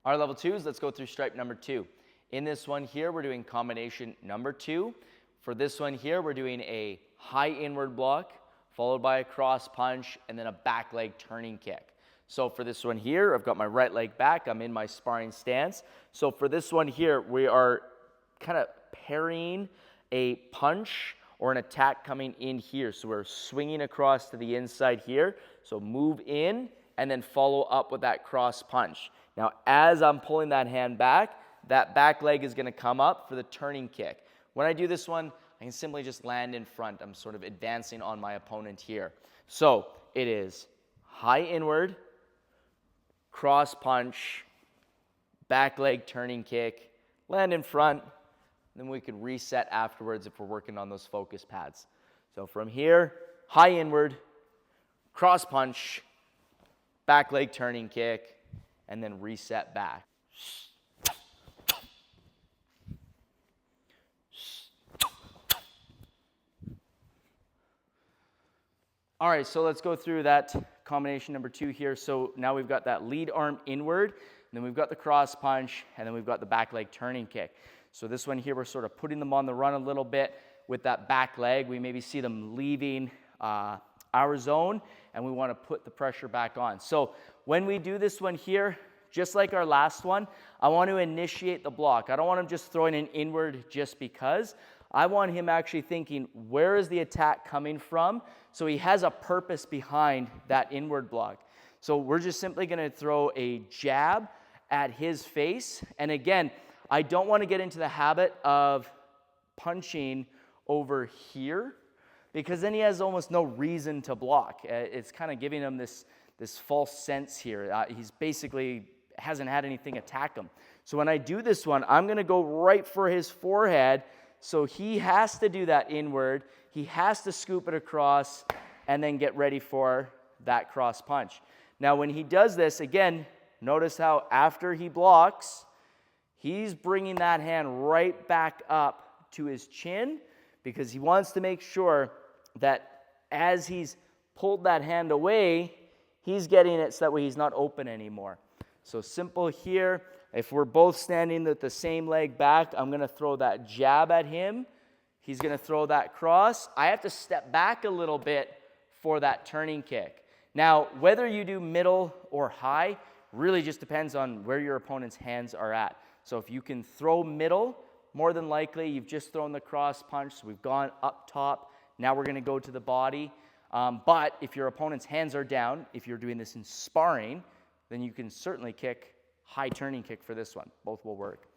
Our level 2s, let's go through stripe number 2. In this one here, we're doing combination number 2. For this one here, we're doing a high inward block, followed by a cross punch, and then a back leg turning kick. So for this one here, I've got my right leg back. I'm in my sparring stance. So for this one here, we are kind of parrying a punch or an attack coming in here. So we're swinging across to the inside here. So move in and then follow up with that cross punch. Now, as I'm pulling that hand back, that back leg is going to come up for the turning kick. When I do this one, I can simply just land in front. I'm sort of advancing on my opponent here. So it is high inward, cross punch, back leg turning kick, land in front, then we can reset afterwards if we're working on those focus pads. So from here, high inward, cross punch, back leg turning kick, and then reset back. All right, so let's go through that combination number 2 here. So now we've got that lead arm inward, and then we've got the cross punch, and then we've got the back leg turning kick. So this one here, we're sort of putting them on the run a little bit with that back leg. We maybe see them leaving our zone, and we want to put the pressure back on. So when we do this one here, just like our last one, I want to initiate the block. I don't want him just throwing an inward just because. I want him actually thinking, where is the attack coming from? So he has a purpose behind that inward block. So we're just simply going to throw a jab at his face. And again, I don't want to get into the habit of punching over here because then he has almost no reason to block. It's kind of giving him this false sense here. He's basically hasn't had anything attack him. So when I do this one, I'm going to go right for his forehead. So he has to do that inward. He has to scoop it across and then get ready for that cross punch. Now, when he does this, again, notice how after he blocks, he's bringing that hand right back up to his chin because he wants to make sure that as he's pulled that hand away, he's getting it so that way he's not open anymore. So simple here. If we're both standing with the same leg back, I'm going to throw that jab at him. He's going to throw that cross. I have to step back a little bit for that turning kick. Now, whether you do middle or high really just depends on where your opponent's hands are at. So if you can throw middle, more than likely you've just thrown the cross punch. So we've gone up top. Now we're going to go to the body. But if your opponent's hands are down, if you're doing this in sparring, then you can certainly kick high turning kick for this one. Both will work.